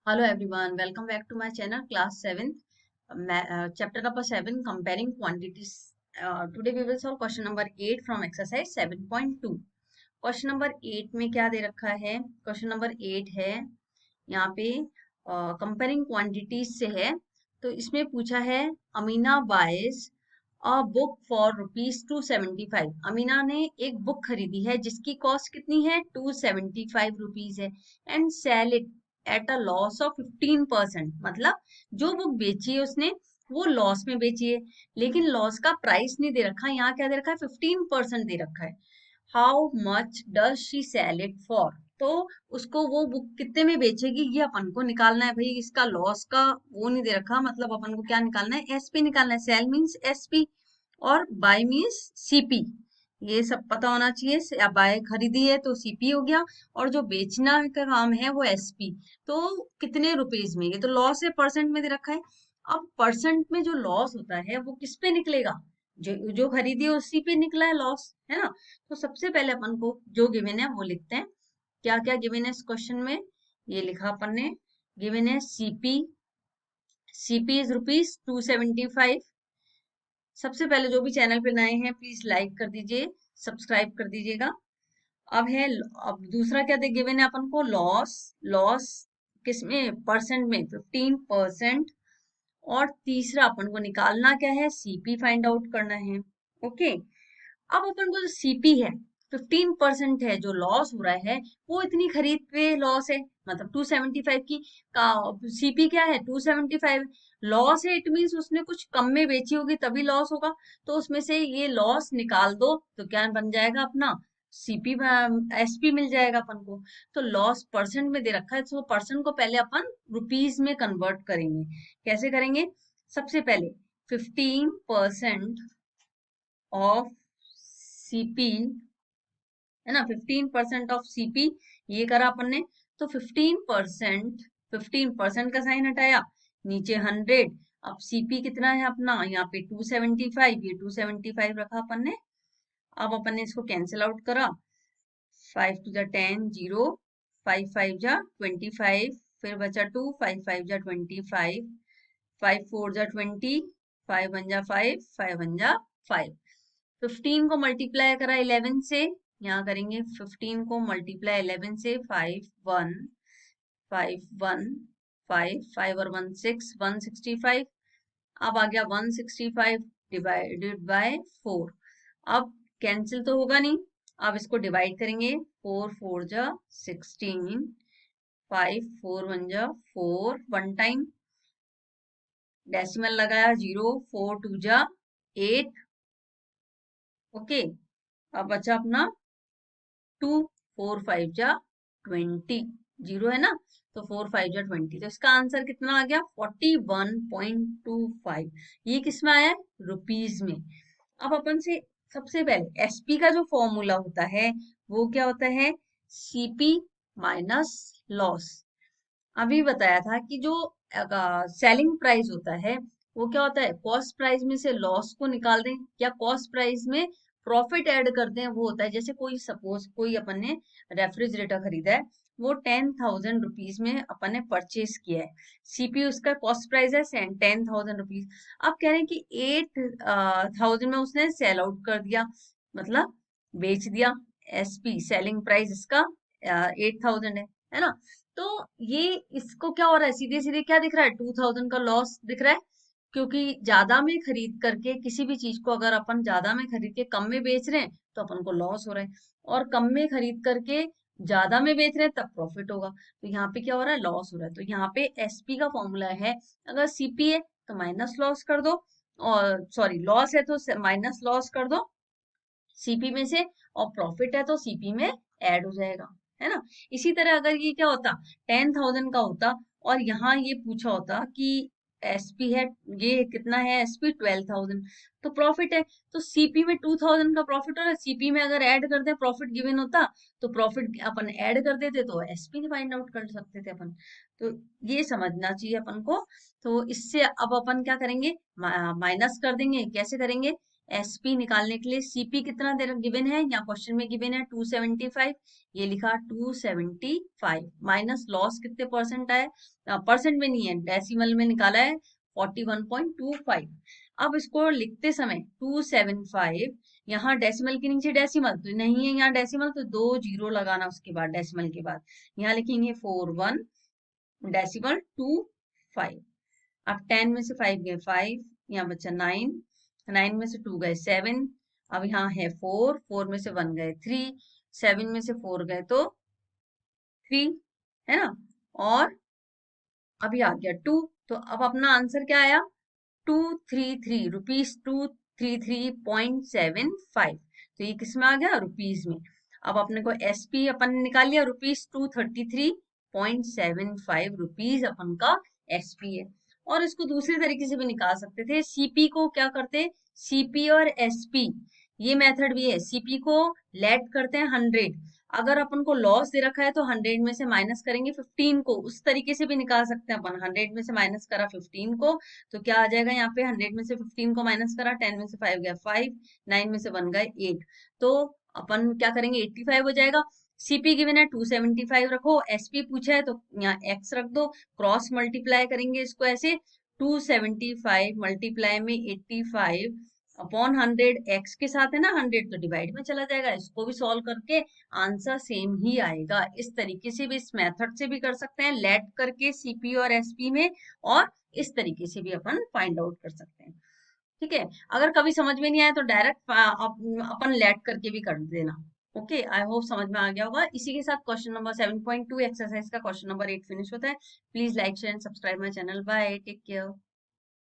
Hello everyone, welcome back to my channel class 7 chapter number 7 comparing quantities. Today we will solve question number 8 from exercise 7.2. Question number 8 में क्या दे रखा है? Question number 8 है यहाँ पे comparing quantities से है, तो इसमें पूछा है Amina buys a book for rupees 275. Amina ने एक बुक खरीदी है जिसकी कॉस्ट कितनी है 275 रुपीज है and sell it at a loss of 15%. मतलब जो बुक बेची है उसने वो लॉस में बेची है, लेकिन लॉस का प्राइस नहीं दे रखा, यहाँ क्या दे रखा है 15% दे रखा है. How much does she sell it for, तो उसको वो बुक कितने में बेचेगी ये अपन को निकालना है भाई. इसका लॉस का वो नहीं दे रखा, मतलब अपन को क्या निकालना है, एसपी निकालना है. सेल मीन्स एसपी और बाय मीन्स सीपी, ये सब पता होना चाहिए. बाय खरीदी है तो सीपी हो गया, और जो बेचना का काम है वो एसपी. तो कितने रुपीज में, ये तो लॉस है, परसेंट में दे रखा है. अब परसेंट में जो लॉस होता है वो किस पे निकलेगा, जो जो खरीदी है उसी पे निकला है लॉस, है ना. तो सबसे पहले अपन को जो गिवन है वो लिखते हैं. क्या क्या गिवन है इस क्वेश्चन में, ये लिखा अपन ने. गिवन है सीपी, सीपी इज ₹275. सबसे पहले जो भी चैनल पे नए हैं प्लीज लाइक कर दीजिए, सब्सक्राइब कर दीजिएगा. अब है, अब दूसरा क्या दे गिवन है अपन को, लॉस. लॉस किसमें, परसेंट में 15%. और तीसरा अपन को निकालना क्या है, सीपी फाइंड आउट करना है. ओके. अब अपन को जो सीपी है 15% है, जो लॉस हो रहा है वो इतनी खरीद पे लॉस है, मतलब 275 की का सीपी क्या है 275. लॉस है इट मीन्स उसने कुछ कम में बेची होगी तभी लॉस होगा. तो उसमें से ये लॉस निकाल दो तो क्या बन जाएगा अपना सीपी, एसपी मिल जाएगा अपन को. तो लॉस परसेंट में दे रखा है, तो परसेंट को पहले अपन रुपीज में कन्वर्ट करेंगे. कैसे करेंगे, सबसे पहले 15% ऑफ सीपी, है ना, 15% ऑफ सीपी, ये करा अपन ने. तो 15%, 15% का साइन हटाया, नीचे 100. अब सीपी कितना है अपना, यहाँ पे 275, ये 275 रखा अपन ने. अब अपन ने इसको कैंसिल आउट करा, 5 टू जा 10, 0, 5 5 जा 25, फिर बचा 2, 5 5 जा 25, 5 4 जा 20, 5 1 जा 5, 5 1 जा 5. 15 को मल्टीप्लाई करा 11 से, यहाँ करेंगे 15 को मल्टीप्लाई 11 से, 5 1 5 1 5 5 और 1 6, 165. अब आ गया 165 डिवाइडेड बाय 4. अब कैंसिल तो होगा नहीं, अब इसको डिवाइड करेंगे. 4 4 जा 16, 5 4 1 जा 4, 1 टाइम डेसिमल लगाया 0, 4 2 जा 8. ओके. अब बचा अपना 2, 4 5 जा 20, 0 है ना, तो 4 5 जा 20. तो इसका आंसर कितना आ गया 41.25. ये किस में आया है, रुपीज में. अब अपन से सबसे पहले एसपी का जो फॉर्मूला होता है वो क्या होता है, सीपी माइनस लॉस. अभी बताया था कि जो सेलिंग प्राइस होता है वो क्या होता है, कॉस्ट प्राइस में से लॉस को निकाल दें या कॉस्ट प्राइस में प्रॉफिट ऐड करते हैं, वो होता है. जैसे कोई सपोज कोई अपन ने रेफ्रिजरेटर खरीदा है, वो 10,000 रुपीज में अपन ने परचेज किया है, सीपी उसका कॉस्ट प्राइस है 10,000 रुपीज. अब कह रहे हैं कि 8,000 में उसने सेल आउट कर दिया, मतलब बेच दिया. एसपी सेलिंग प्राइस इसका 8,000 है ना. तो ये इसको क्या हो रहा है, सीधे सीधे क्या दिख रहा है, 2,000 का लॉस दिख रहा है. क्योंकि ज्यादा में खरीद करके किसी भी चीज को अगर अपन ज्यादा में खरीद के कम में बेच रहे हैं तो अपन को लॉस हो रहा है, और कम में खरीद करके ज्यादा में बेच रहे हैं तब प्रॉफिट होगा. तो यहाँ पे क्या हो रहा है, लॉस हो रहा है. तो यहाँ पे एसपी का फॉर्मूला है, अगर सीपी है तो माइनस लॉस कर दो, और सॉरी लॉस है तो माइनस लॉस कर दो सीपी में से, और प्रॉफिट है तो सीपी में ऐड हो जाएगा, है ना. इसी तरह अगर ये क्या होता 10,000 का होता, और यहाँ ये पूछा होता कि एसपी है, ये कितना है एसपी 12,000, तो प्रॉफिट है तो सीपी में 2,000 का प्रॉफिट हो रहा है, सीपी में अगर ऐड करते प्रॉफिट गिवन होता तो प्रॉफिट अपन ऐड कर देते तो एसपी फाइंड आउट कर सकते थे अपन. तो ये समझना चाहिए अपन को. तो इससे अब अपन क्या करेंगे, माइनस कर देंगे. कैसे करेंगे, एसपी निकालने के लिए सीपी कितना गिवन है, या क्वेश्चन में गिवन है 275, ये लिखा 275 माइनस लॉस कितने परसेंट आए, परसेंट में नहीं है, डेसिमल में निकाला है 41.25। अब इसको लिखते समय 275, यहाँ डेसिमल के नीचे डेसिमल तो नहीं है, यहाँ डेसिमल तो 2 जीरो लगाना उसके बाद, डेसिमल के बाद यहाँ लिखेंगे 41 डेसिमल 25। अब 10 में से 5 गए 5, यहाँ बचा 9, 9 में से 2 गए 7, अब यहाँ है 4, 4 में से 1 गए 3, 7 में से 4 गए तो 3, है ना, और अभी आ गया 2, तो अब अपना आंसर क्या आया, 233 रुपीज, 233.75। तो ये किस में आ गया, रुपीज में। अब अपने को एसपी अपन ने निकाल लिया, रुपीज 233.75 रुपीज अपन का एसपी है। और इसको दूसरे तरीके से भी निकाल सकते थे, सीपी को क्या करते, सीपी और एसपी, ये मेथड भी है, सीपी को लेट करते हैं 100, अगर अपन को लॉस दे रखा है तो 100 में से माइनस करेंगे 15 को, उस तरीके से भी निकाल सकते हैं अपन, 100 में से माइनस करा 15 को तो क्या आ जाएगा, यहाँ पे 100 में से 15 को माइनस करा, 10 में से 5 गया 5, 9 में से 1 गए 8, तो अपन क्या करेंगे 85 हो जाएगा। सीपी गिवन है 275 रखो, एसपी पूछा है तो यहाँ एक्स रख दो, क्रॉस मल्टीप्लाई करेंगे इसको ऐसे, 275 मल्टीप्लाई में 85 अपॉन 100, एक्स के साथ है ना 100 तो डिवाइड में चला जाएगा, इसको भी सॉल्व करके आंसर सेम ही आएगा। इस तरीके से भी, इस मेथड से भी कर सकते हैं, लेट करके सीपी और एसपी में, और इस तरीके से भी अपन फाइंड आउट कर सकते हैं। ठीक है, अगर कभी समझ में नहीं आया तो डायरेक्ट अपन लेट करके भी कर देना। ओके, आई होप समझ में आ गया होगा। इसी के साथ क्वेश्चन नंबर 7.2 एक्सरसाइज का क्वेश्चन नंबर 8 फिनिश होता है। Please like share and subscribe my channel. Bye, take care.